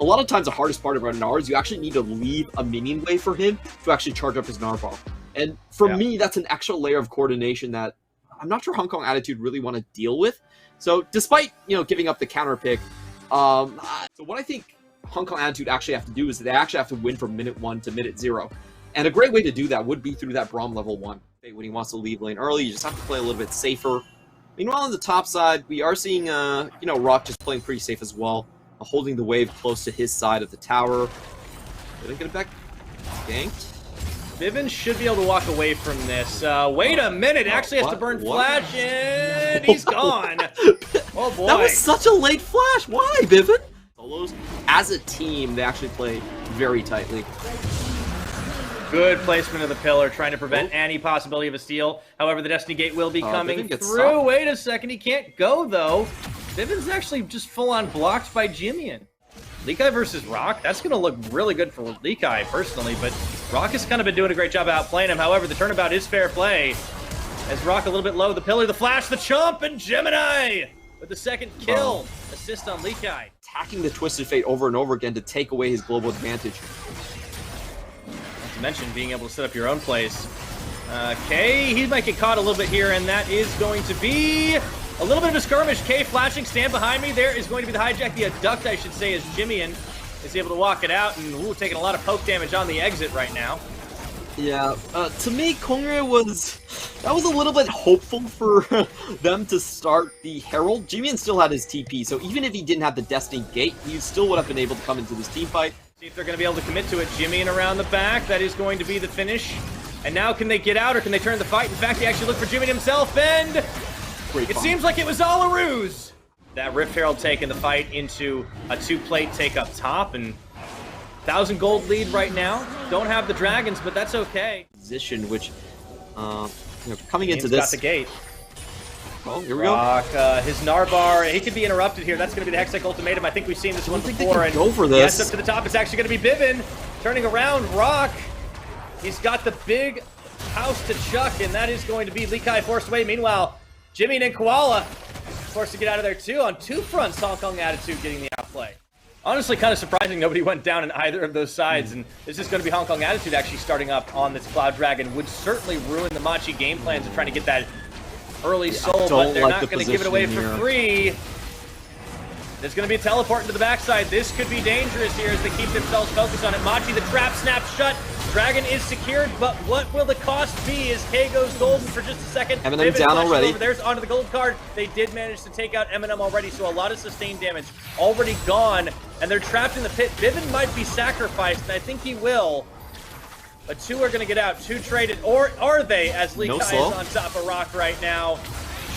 a lot of times the hardest part about Gnar is you actually need to leave a minion wave for him to actually charge up his Gnar ball. And for me, that's an extra layer of coordination that I'm not sure Hong Kong Attitude really want to deal with. So despite, giving up the counter pick, so what I think Hong Kong Attitude actually have to do is they actually have to win from minute 1 to minute 0. And a great way to do that would be through that Braum level 1. When he wants to leave lane early, you just have to play a little bit safer. Meanwhile, on the top side, we are seeing, Rock just playing pretty safe as well, holding the wave close to his side of the tower. Did I get it back? Ganked. Bivin should be able to walk away from this. Wait a minute, actually has to burn flash, and he's gone. Oh boy. That was such a late flash. Why, Bivin? Solos, as a team, they actually play very tightly. Good placement of the pillar, trying to prevent any possibility of a steal. However, the Destiny Gate will be coming through. Wait a second, he can't go, though. Bivin's actually just full-on blocked by Jimian. Leakai versus Rock, that's going to look really good for Leakai, personally, but Rock has kind of been doing a great job outplaying him. However, the turnabout is fair play. As Rock a little bit low, the pillar, the flash, the chomp, and Gemini with the second kill. Assist on Leakai. Attacking the Twisted Fate over and over again to take away his global advantage. Not to mention being able to set up your own plays. K, he might get caught a little bit here, and that is going to be a little bit of a skirmish. K flashing, stand behind me. There is going to be the hijack, the abduct, I should say, as Jimian is able to walk it out, and taking a lot of poke damage on the exit right now. Yeah, to me, Kongre was a little bit hopeful for them to start the Herald. Jimian still had his TP, so even if he didn't have the Destiny Gate, he still would have been able to come into this team fight. See if they're going to be able to commit to it. Jimian around the back, that is going to be the finish. And now can they get out, or can they turn the fight? In fact, he actually looked for Jimian himself, and it seems like it was all a ruse. That Rift Herald taking the fight into a 2-plate take up top, and 1,000 gold lead right now. Don't have the dragons, but that's okay. Position, which, coming into He's this... got the gate. Oh, here we Rock, his Narbar, he could be interrupted here. That's going to be the Hextech Ultimatum. I think we've seen this one before. And go for this. Yes, up to the top. It's actually going to be Bivin. Turning around, Rock. He's got the big house to chuck, and that is going to be Leakai forced away. Meanwhile, Jimmy and Koala forced to get out of there too. On two fronts, Hong Kong Attitude getting the outplay. Honestly, kind of surprising nobody went down in either of those sides, and this is going to be Hong Kong Attitude actually starting up on this Cloud Dragon. Would certainly ruin the Machi game plans of trying to get that early soul, but they're not going to give it away for free. There's going to be a teleport into the backside. This could be dangerous here as they keep themselves focused on it. Machi, the trap snaps shut. Dragon is secured, but what will the cost be as K goes golden for just a second? Eminem down already. There's onto the gold card. They did manage to take out Eminem already, so a lot of sustained damage already gone, and they're trapped in the pit. Bivin might be sacrificed, and I think he will. But two are going to get out. Two traded, or are they, as Leakai is on top of Rock right now.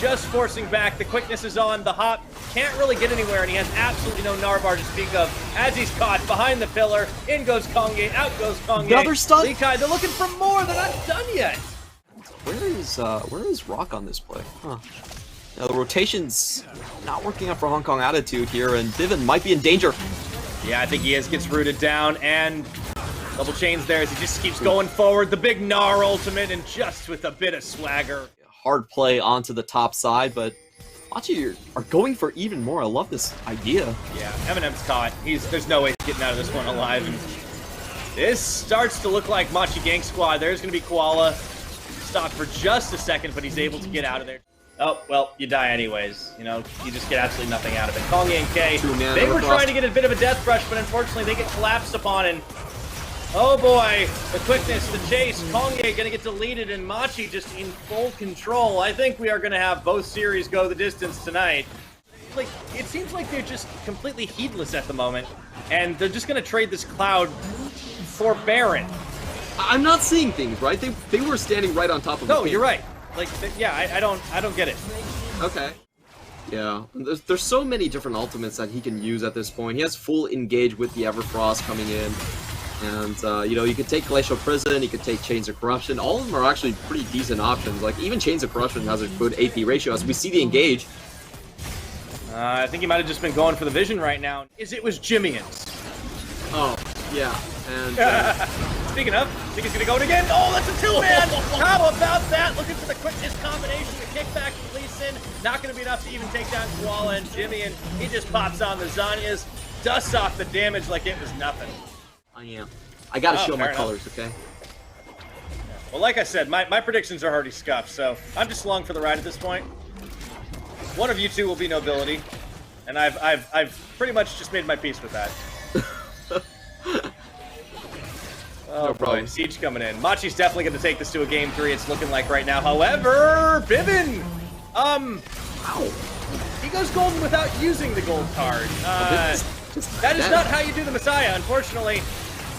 Just forcing back. The quickness is on. The hop can't really get anywhere, and he has absolutely no Narbar to speak of. As he's caught behind the pillar, in goes Kongye, out goes Kongye. Another stun. Leakai, they're looking for more. They're not done yet. Where is Rock on this play? Huh. Now, the rotation's not working out for Hong Kong Attitude here, and Bivin might be in danger. Yeah, I think he is. Gets rooted down, and double chains there as he just keeps going forward. The big Gnar ultimate, and just with a bit of swagger. Hard play onto the top side, but Machi are going for even more. I love this idea. Yeah, Eminem's caught. There's no way he's getting out of this one alive. And this starts to look like Machi Gang Squad. There's going to be Koala. Stopped for just a second, but he's able to get out of there. Oh, well, you die anyways. You know, you just get absolutely nothing out of it. Kongye and K, they were trying to get a bit of a death rush, but unfortunately they get collapsed upon, and oh boy, the quickness, the chase, Kongye gonna get deleted, and Machi just in full control. I think we are gonna have both series go the distance tonight. Like, it seems like they're just completely heedless at the moment, and they're just gonna trade this Cloud for Baron. I'm not seeing things, right? They were standing right on top of. No, you're right. Like, yeah, I don't get it. Okay. Yeah, there's so many different ultimates that he can use at this point. He has full engage with the Everfrost coming in. And, you could take Glacial Prison, you could take Chains of Corruption. All of them are actually pretty decent options. Like, even Chains of Corruption has a good AP ratio. As we see the engage. I think he might have just been going for the vision right now. It was Jimian's. Oh, yeah. And, speaking of, I think he's going to go it again. Oh, that's a two-man! How about that? Looking for the quickness combination. The kickback from Lee Sin. Not going to be enough to even take down Koala and Jimian. He just pops on the Zanyas. dusts off the damage like it was nothing. I am. I gotta show my enough. colors, okay? Well, like I said, my predictions are already scuffed, so I'm just along for the ride at this point. One of you two will be nobility, and I've pretty much just made my peace with that. Oh, no problem. boy, Siege coming in. Machi's definitely going to take this to a game 3, it's looking like right now. However, Bibin, he goes golden without using the gold card. That is not how you do the Messiah, unfortunately.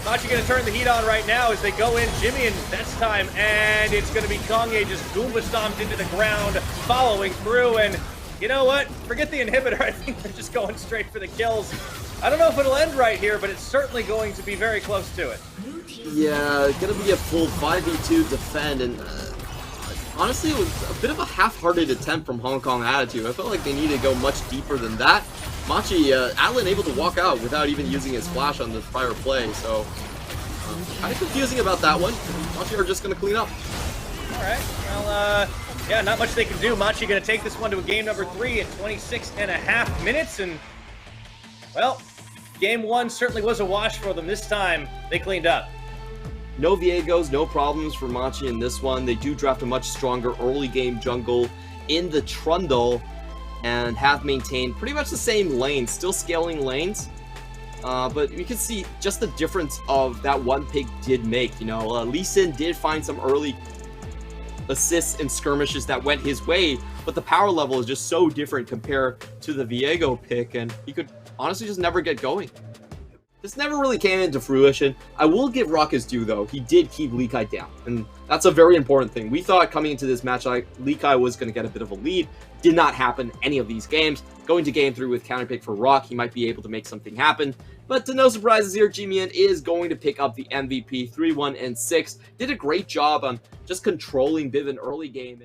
Machi going to turn the heat on right now as they go in. Jimmy in this time, and it's going to be Kanye just Goomba stomped into the ground, following through, and you know what? Forget the inhibitor. I think they're just going straight for the kills. I don't know if it'll end right here, but it's certainly going to be very close to it. Yeah, gonna be a full 5v2 defend, and honestly, it was a bit of a half-hearted attempt from Hong Kong Attitude. I felt like they needed to go much deeper than that. Machi, Atlan able to walk out without even using his flash on the prior play, so kind of confusing about that one. Machi are just gonna clean up. All right, well, yeah, not much they can do. Machi gonna take this one to a game number 3 at 26.5 minutes, and well, game 1 certainly was a wash for them. This time, they cleaned up. No Viegos, no problems for Machi in this one. They do draft a much stronger early game jungle in the Trundle and have maintained pretty much the same lanes, still scaling lanes. But you can see just the difference of that one pick did make. You know, Lee Sin did find some early assists and skirmishes that went his way, but the power level is just so different compared to the Viego pick, and he could honestly just never get going. This never really came into fruition. I will give Rock his due, though. He did keep Lee Kai down, and that's a very important thing. We thought coming into this match, like, Lee Kai was going to get a bit of a lead. Did not happen any of these games. Going to game 3 with counterpick for Rock, he might be able to make something happen. But to no surprises here, G-Man is going to pick up the MVP 3-1 and 6. Did a great job on just controlling Bivin early game.